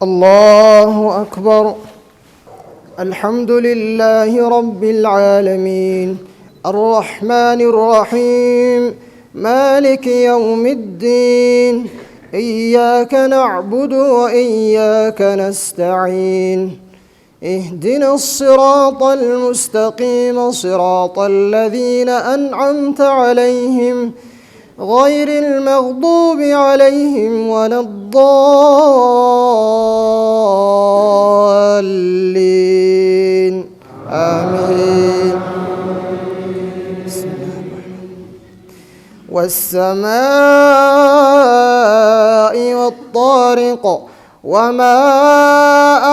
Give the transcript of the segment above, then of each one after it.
الله أكبر. الحمد لله رب العالمين الرحمن الرحيم مالك يوم الدين. إياك نعبد وإياك نستعين. اهدنا الصراط المستقيم صراط الذين أنعمت عليهم غير المغضوب عليهم ولا الضالين. آمين. والسماء والطارق وما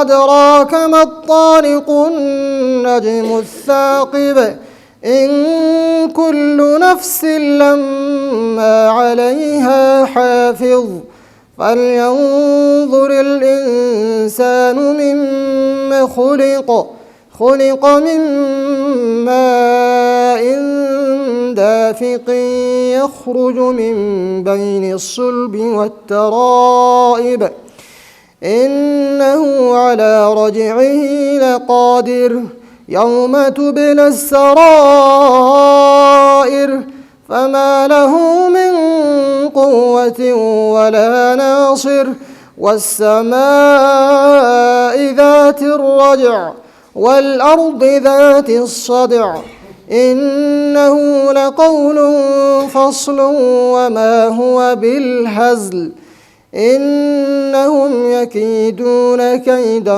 أدراك ما الطارق النجم الثاقب إن كل نفس لما عليها حافظ فلينظر الإنسان مما خلق من ماء دافق يخرج من بين الصلب والترائب إنه على رجعه لقادر يوم تبلى السرائر فما له من قوة ولا ناصر. والسماء ذات الرجع والأرض ذات الصدع إنه لقول فصل وما هو بالهزل إنهم يكيدون كيدا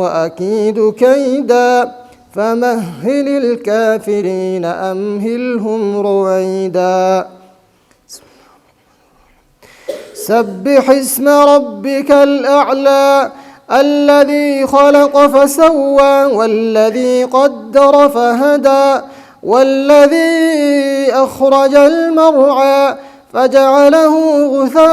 وأكيد كيدا فمهل الكافرين أمهلهم رويدا. سبح اسم ربك الأعلى الذي خلق فسوى والذي قدر فهدى والذي أخرج المرعى فجعله غثاء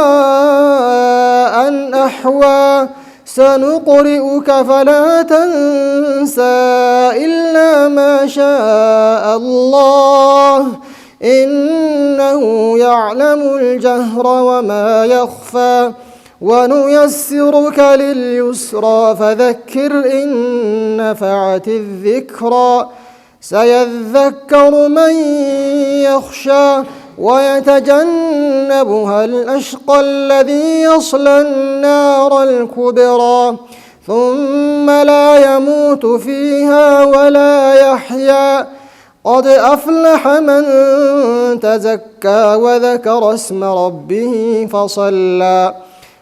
أحوى سنقرئك فلا تنسى إلا ما شاء الله إنه يعلم الجهر وما يخفى ونيسرك لليسرى فذكر إن نفعت الذكرى سيذكر من يخشى ويتجنبها الأشقى الذي يصلى النار الكبرى ثم لا يموت فيها ولا يحيا قد أفلح من تزكى وذكر اسم ربه فصلى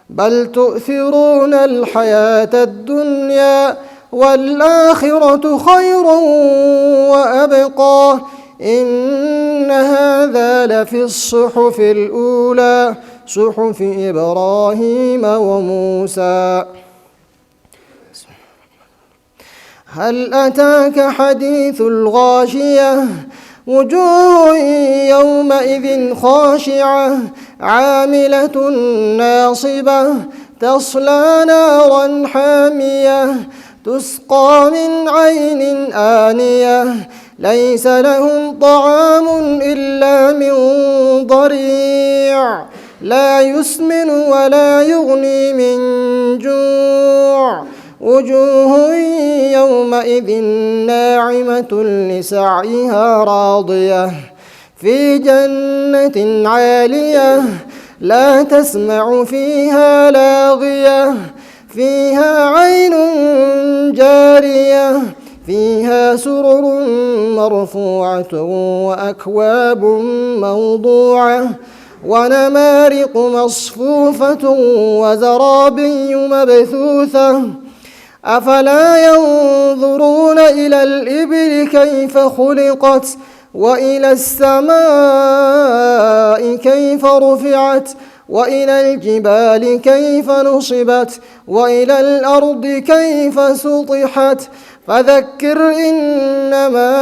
بل تؤثرون الحياة الدنيا والآخرة خير وأبقى إن هذا لفي الصحف الأولى صحف إبراهيم وموسى. هل أتاك حديث الغاشية وجوه يومئذ خاشعة عاملة ناصبة تصلى نارا حامية تسقى من عين آنية ليس لهم طعام إلا من ضريع لا يسمن ولا يغني من جوع وجوه يومئذ ناعمة لسعيها راضية في جنة عالية لا تسمع فيها لاغية فيها عين جارية فيها سرر مرفوعة وأكواب موضوعة ونمارق مصفوفة وزرابي مبثوثة أفلا ينظرون إلى الإبل كيف خلقت وإلى السماء كيف رفعت وإلى الجبال كيف نصبت وإلى الأرض كيف سطحت فذكر إنما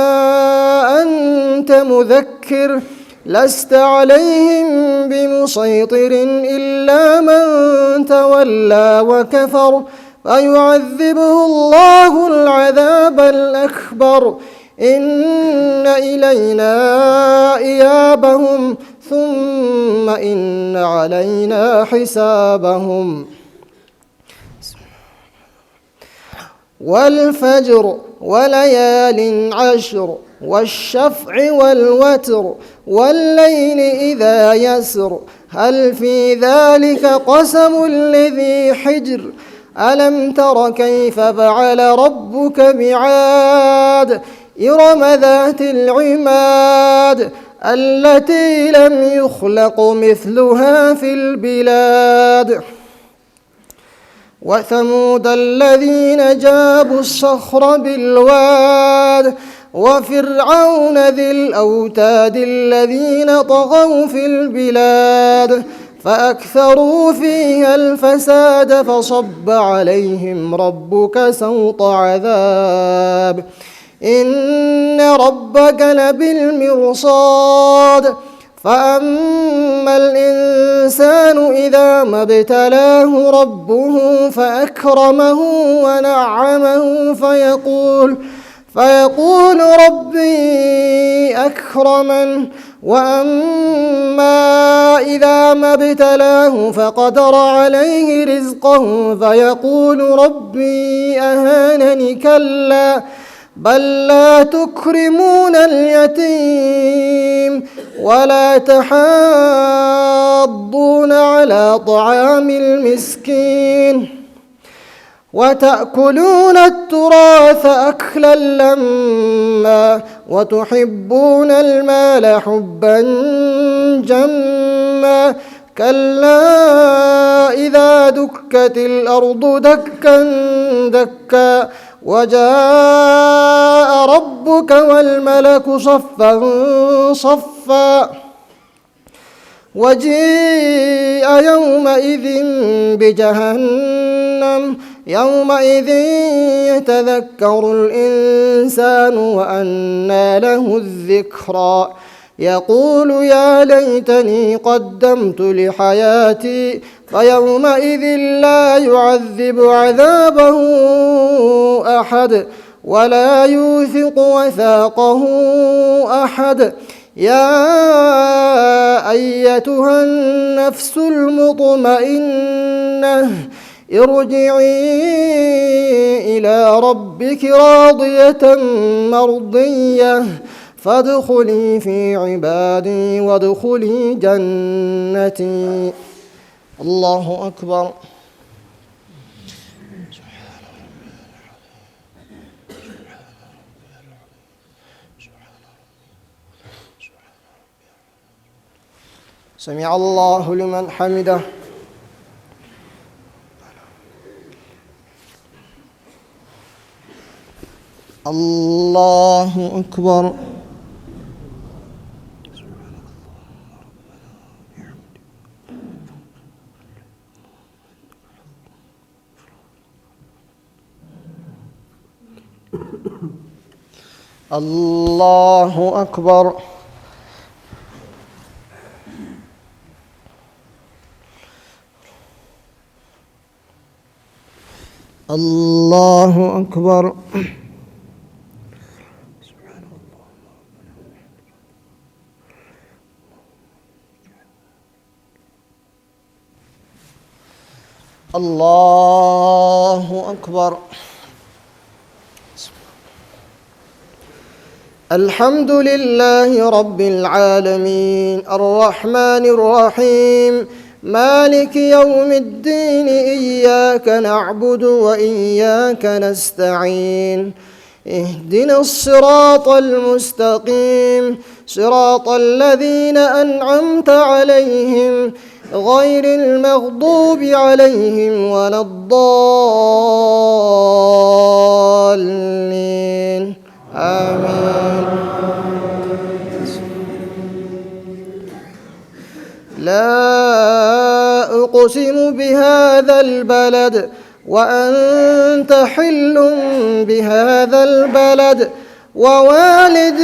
أنت مذكر لست عليهم بمسيطر إلا من تولى وكفر فيعذبه الله العذاب الأكبر إن إلينا إيابهم ثم إن علينا حسابهم. والفجر وليال عشر والشفع والوتر والليل إذا يسر هل في ذلك قسم لذي حجر ألم تر كيف فعل ربك بعاد إرم ذات العماد التي لم يخلق مثلها في البلاد وثمود الذين جابوا الصخر بالواد وفرعون ذي الأوتاد الذين طغوا في البلاد فأكثروا فيها الفساد فصب عليهم ربك سوط عذاب إن ربك لبالمرصاد فأما الإنسان إذا ما ابتلاه ربه فأكرمه ونعمه فيقول ربي أكرمن وأما إذا ما ابتلاه فقدر عليه رزقه فيقول ربي أهانني كلا بل لا تكرمون اليتيم ولا تحاضون على طعام المسكين وتأكلون التراث أكلا لما وتحبون المال حبا جما كلا إذا دكت الأرض دكا دكا وجاء ربك والملك صفا صفا وجيء يومئذ بجهنم يومئذ يتذكر الإنسان وأنى له الذكرى يقول يا ليتني قدمت لحياتي فيومئذ لا يعذب عذابه أحد ولا يوثق وثاقه أحد يا أيتها النفس المطمئنة ارجعي إلى ربك راضية مرضية فادخلي في عبادي وادخلي جنتي. الله أكبر. سمع الله لمن حمده. الله أكبر. الله أكبر. الله أكبر. الله أكبر. الحمد لله رب العالمين الرحمن الرحيم مالك يوم الدين إياك نعبد وإياك نستعين اهدنا الصراط المستقيم صراط الذين أنعمت عليهم غير المغضوب عليهم ولا الضالين آمين. لا أقسم بهذا البلد وأنت حل بهذا البلد ووالد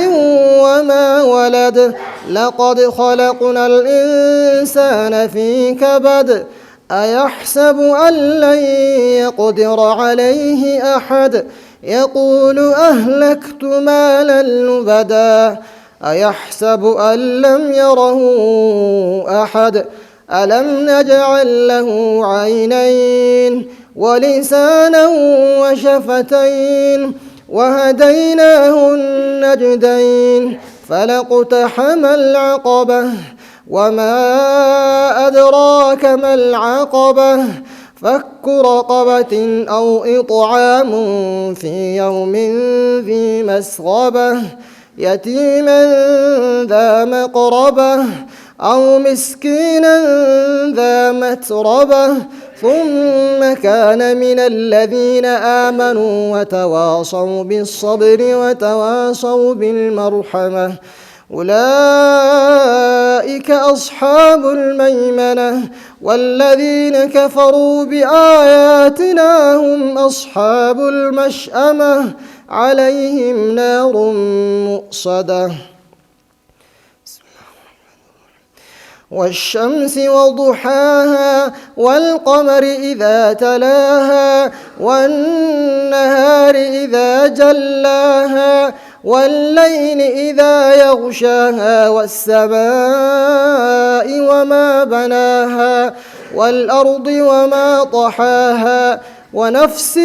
وما ولد لقد خلقنا الإنسان في كبد أيحسب أن لن يقدر عليه أحد يقول أهلكت مالا لبدا أيحسب أن لم يره أحد ألم نجعل له عينين ولسانا وشفتين وهديناه النجدين فلاقتحم العقبة وما أدراك ما العقبة فك رقبة أو إطعام في يوم ذي مسغبة يتيما ذا مقربة أو مسكينا ذا متربة ثم كان من الذين آمنوا وتواصوا بالصبر وتواصوا بالمرحمة أولئك أصحاب الميمنة والذين كفروا بآياتنا هم أصحاب المشأمة عليهم نار مؤصدة والشمس وضحاها والقمر إذا تلاها والنهار إذا جلاها والليل إذا يغشاها والسماء وما بناها والأرض وما طحاها ونفس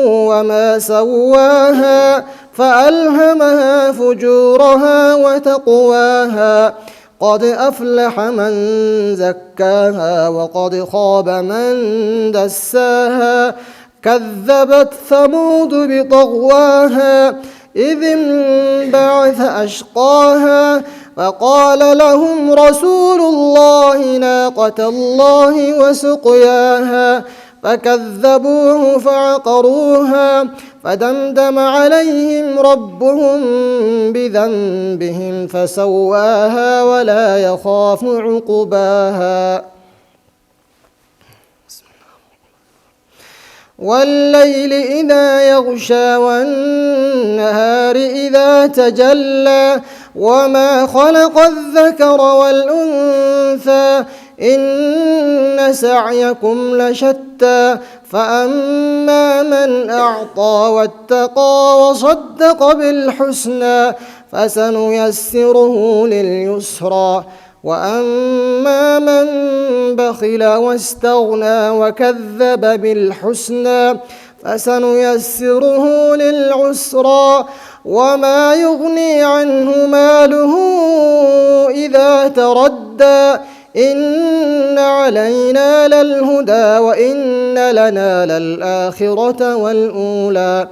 وما سواها فألهمها فجورها وتقواها قد أفلح من زكاها وقد خاب من دساها كذبت ثمود بطغواها إذ انبعث أشقاها فقال لهم رسول الله ناقة الله وسقياها فكذبوه فعقروها فدمدم عليهم ربهم بذنبهم فسواها ولا يخاف عقباها والليل إذا يغشى والنهار إذا تجلى وما خلق الذكر والأنثى إن سعيكم لشتى فأما من أعطى واتقى وصدق بالحسنى فسنيسره لليسرى وأما من بخل واستغنى وكذب بالحسنى فسنيسره للعسرى وما يغني عنه ماله إذا تردى إن علينا للهدى وإن لنا للآخرة والأولى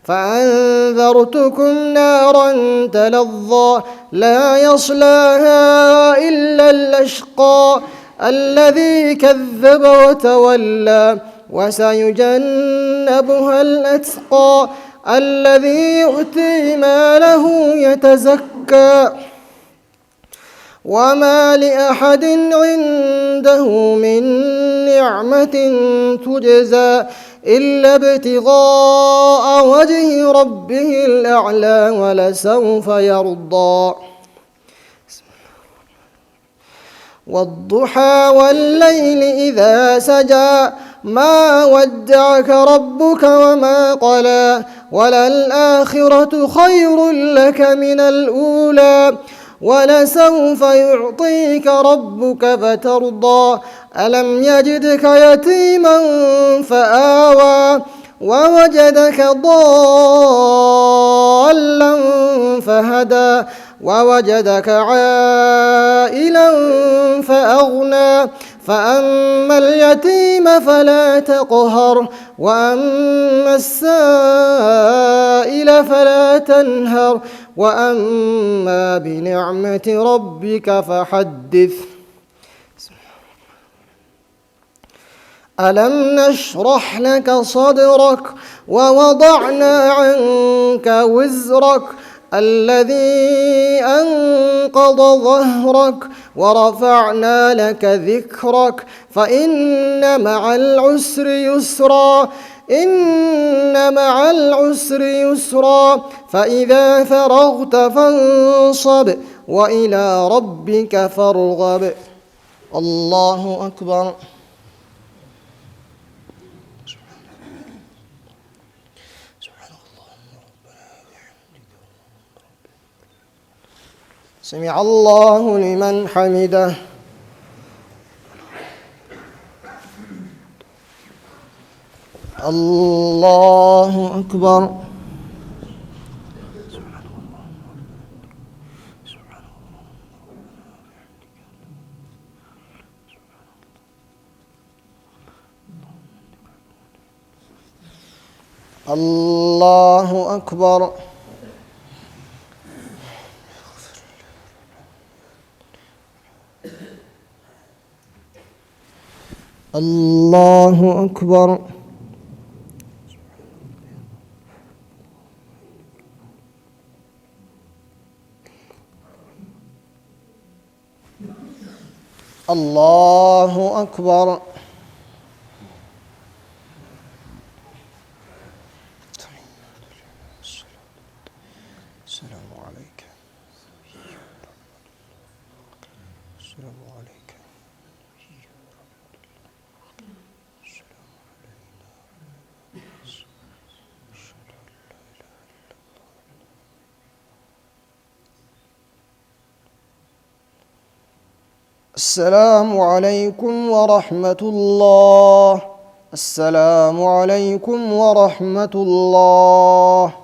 فأنذرتكم نارا تلظى لا يصلاها إلا الأشقى الذي كذب وتولى وسيجنبها الأتقى الذي يؤتي ماله يتزكى وما لأحد عنده من نعمة تجزى إلا ابتغاء وجه ربه الأعلى ولسوف يرضى والضحى والليل إذا سجى ما ودعك ربك وما قلى وللآخرة خير لك من الأولى ولسوف يعطيك ربك فترضى ألم يجدك يتيما فآوى ووجدك ضالا فهدى ووجدك عائلا فأغنى فأما اليتيم فلا تقهر وأما السائل فلا تنهر وأما بنعمة ربك فحدث ألم نشرح لك صدرك ووضعنا عنك وزرك الذي أنقض ظهرك ورفعنا لك ذكرك فإن مع العسر يسرا إن مع العسر يسرا فإذا فرغت فانصب وإلى ربك فارغب الله أكبر سمع الله لمن حمده الله أكبر. الله أكبر. الله أكبر. الله أكبر. السلام عليك. السلام عليك. السلام عليكم ورحمة الله. السلام عليكم ورحمة الله.